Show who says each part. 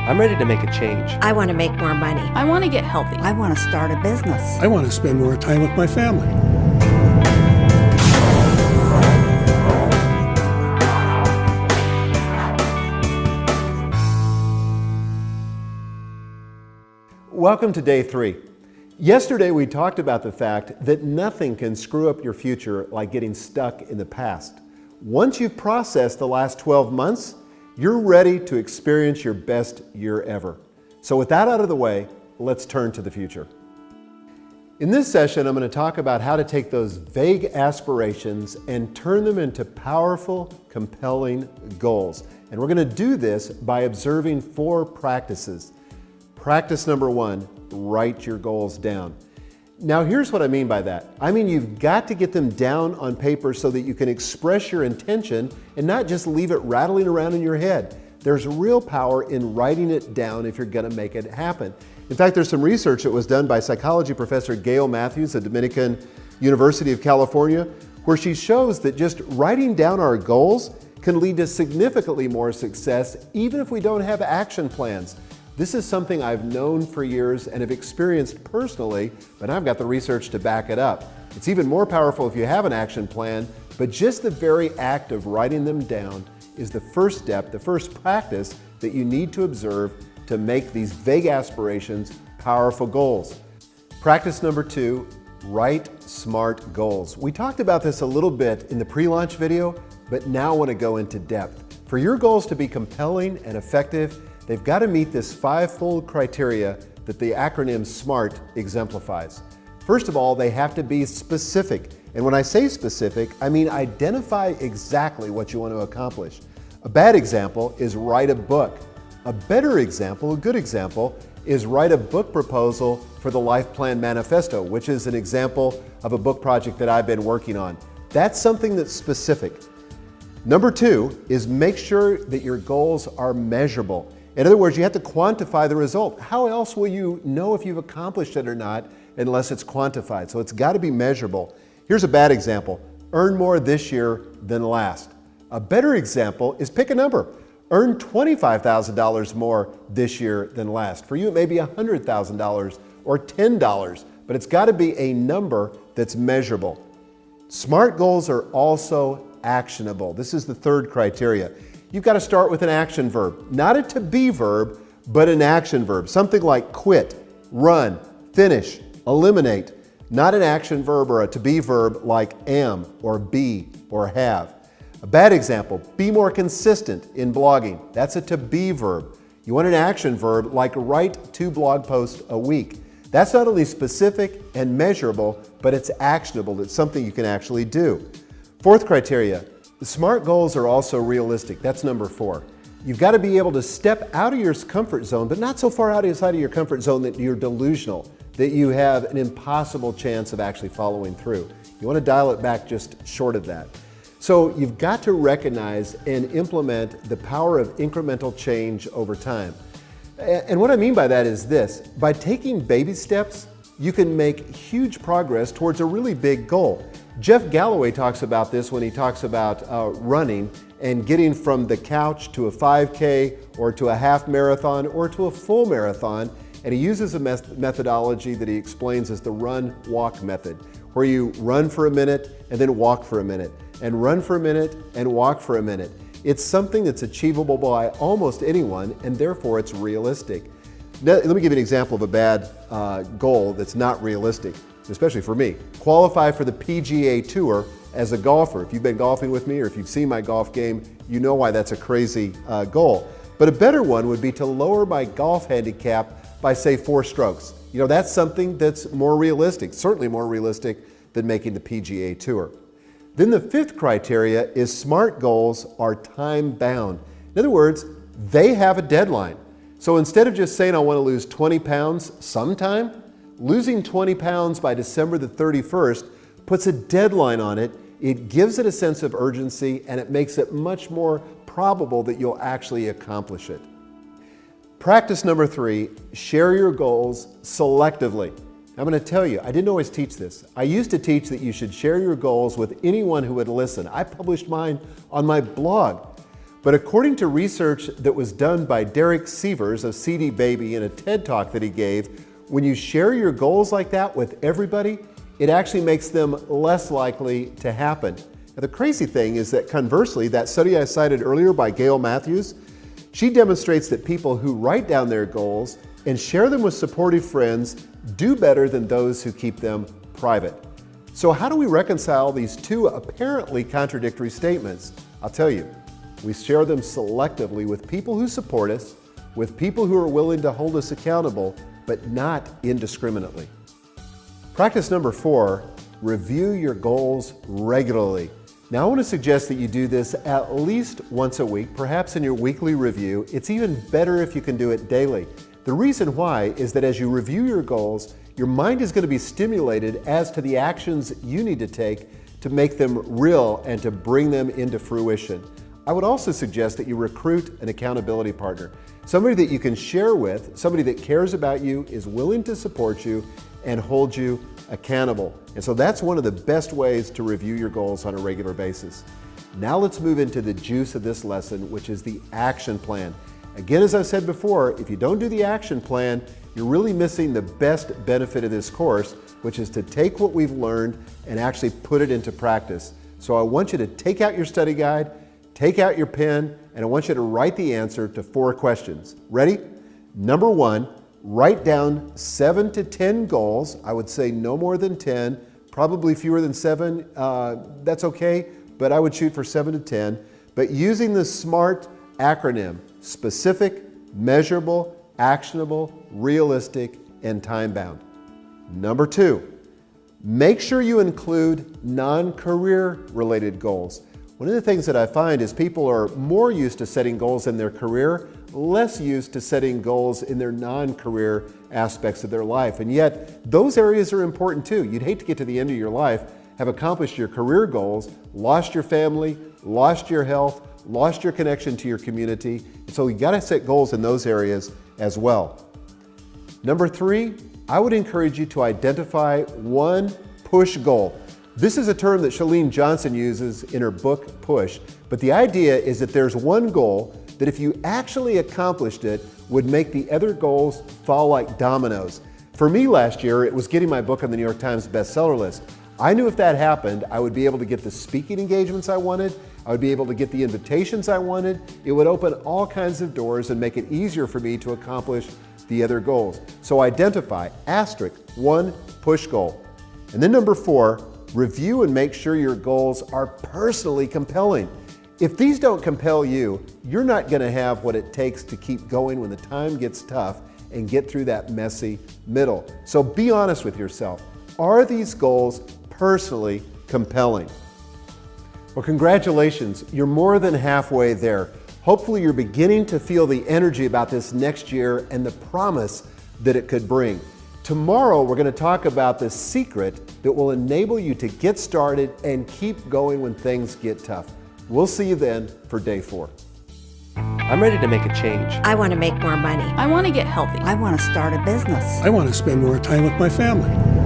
Speaker 1: I'm ready to make a change.
Speaker 2: I want to make more money.
Speaker 3: I want to get healthy.
Speaker 4: I want to start a business.
Speaker 5: I want to spend more time with my family.
Speaker 6: Welcome to day 3. Yesterday we talked about the fact that nothing can screw up your future like getting stuck in the past. Once you've processed the last 12 months, you're ready to experience your best year ever. So with that out of the way, let's turn to the future. In this session, I'm going to talk about how to take those vague aspirations and turn them into powerful, compelling goals. And we're going to do this by observing 4 practices. Practice number 1, write your goals down. Now here's what I mean by that. I mean you've got to get them down on paper so that you can express your intention and not just leave it rattling around in your head. There's real power in writing it down if you're going to make it happen. In fact, there's some research that was done by psychology professor Gail Matthews at Dominican University of California, where she shows that just writing down our goals can lead to significantly more success even if we don't have action plans. This is something I've known for years and have experienced personally, but I've got the research to back it up. It's even more powerful if you have an action plan, but just the very act of writing them down is the first step, the first practice that you need to observe to make these vague aspirations powerful goals. Practice number 2, write SMART goals. We talked about this a little bit in the pre-launch video, but now I want to go into depth. For your goals to be compelling and effective, they've got to meet this 5-fold criteria that the acronym SMART exemplifies. First of all, they have to be specific. And when I say specific, I mean identify exactly what you want to accomplish. A bad example is write a book. A better example, a good example, is write a book proposal for the Life Plan Manifesto, which is an example of a book project that I've been working on. That's something that's specific. Number 2 is make sure that your goals are measurable. In other words, you have to quantify the result. How else will you know if you've accomplished it or not unless it's quantified? So it's got to be measurable. Here's a bad example. Earn more this year than last. A better example is pick a number. Earn $25,000 more this year than last. For you, it may be $100,000 or $10, but it's got to be a number that's measurable. SMART goals are also actionable. This is the 3rd criteria. You've got to start with an action verb, not a to-be verb, but an action verb. Something like quit, run, finish, eliminate. Not an action verb or a to-be verb like am or be or have. A bad example, be more consistent in blogging. That's a to-be verb. You want an action verb like write 2 blog posts a week. That's not only specific and measurable, but it's actionable. It's something you can actually do. 4th criteria, the SMART goals are also realistic. That's number 4. You've got to be able to step out of your comfort zone, but not so far outside of your comfort zone that you're delusional, that you have an impossible chance of actually following through. You want to dial it back just short of that. So you've got to recognize and implement the power of incremental change over time. And what I mean by that is this: by taking baby steps, you can make huge progress towards a really big goal. Jeff Galloway talks about this when he talks about running and getting from the couch to a 5K or to a half marathon or to a full marathon. And he uses a methodology that he explains as the run-walk method, where you run for a minute and then walk for a minute, and run for a minute and walk for a minute. It's something that's achievable by almost anyone, and therefore it's realistic. Now, let me give you an example of a bad goal that's not realistic, especially for me. Qualify for the PGA Tour as a golfer. If you've been golfing with me or if you've seen my golf game, you know why that's a crazy goal. But a better one would be to lower my golf handicap by, say, 4 strokes. You know, that's something that's more realistic, certainly more realistic than making the PGA Tour. Then the 5th criteria is SMART goals are time-bound. In other words, they have a deadline. So instead of just saying I want to lose 20 pounds sometime, losing 20 pounds by December the 31st puts a deadline on it. It gives it a sense of urgency, and it makes it much more probable that you'll actually accomplish it. Practice number 3, share your goals selectively. I'm going to tell you, I didn't always teach this. I used to teach that you should share your goals with anyone who would listen. I published mine on my blog. But according to research that was done by Derek Sievers of CD Baby in a TED Talk that he gave, when you share your goals like that with everybody, it actually makes them less likely to happen. Now, the crazy thing is that conversely, that study I cited earlier by Gail Matthews, she demonstrates that people who write down their goals and share them with supportive friends do better than those who keep them private. So how do we reconcile these two apparently contradictory statements? I'll tell you, we share them selectively with people who support us, with people who are willing to hold us accountable, but not indiscriminately. Practice number 4, review your goals regularly. Now I want to suggest that you do this at least once a week, perhaps in your weekly review. It's even better if you can do it daily. The reason why is that as you review your goals, your mind is going to be stimulated as to the actions you need to take to make them real and to bring them into fruition. I would also suggest that you recruit an accountability partner, somebody that you can share with, somebody that cares about you, is willing to support you, and hold you accountable. And so that's one of the best ways to review your goals on a regular basis. Now let's move into the juice of this lesson, which is the action plan. Again, as I said before, if you don't do the action plan, you're really missing the best benefit of this course, which is to take what we've learned and actually put it into practice. So I want you to take out your study guide, take out your pen, and I want you to write the answer to 4 questions. Ready? Number 1, write down 7 to 10 goals. I would say no more than 10, probably fewer than 7. That's okay, but I would shoot for 7 to 10. But using the SMART acronym: specific, measurable, actionable, realistic, and time-bound. Number 2, make sure you include non-career related goals. One of the things that I find is people are more used to setting goals in their career, less used to setting goals in their non-career aspects of their life. And yet, those areas are important too. You'd hate to get to the end of your life, have accomplished your career goals, lost your family, lost your health, lost your connection to your community. So you gotta set goals in those areas as well. Number 3, I would encourage you to identify one push goal. This is a term that Chalene Johnson uses in her book, Push. But the idea is that there's one goal that if you actually accomplished it, would make the other goals fall like dominoes. For me last year, it was getting my book on the New York Times bestseller list. I knew if that happened, I would be able to get the speaking engagements I wanted, I would be able to get the invitations I wanted. It would open all kinds of doors and make it easier for me to accomplish the other goals. So identify, one push goal. And then number 4, review and make sure your goals are personally compelling. If these don't compel you, you're not going to have what it takes to keep going when the time gets tough and get through that messy middle. So be honest with yourself. Are these goals personally compelling? Well, congratulations. You're more than halfway there. Hopefully you're beginning to feel the energy about this next year and the promise that it could bring. Tomorrow, we're going to talk about the secret that will enable you to get started and keep going when things get tough. We'll see you then for day 4.
Speaker 1: I'm ready to make a change.
Speaker 2: I want to make more money.
Speaker 3: I want to get healthy.
Speaker 4: I want to start a business.
Speaker 5: I want to spend more time with my family.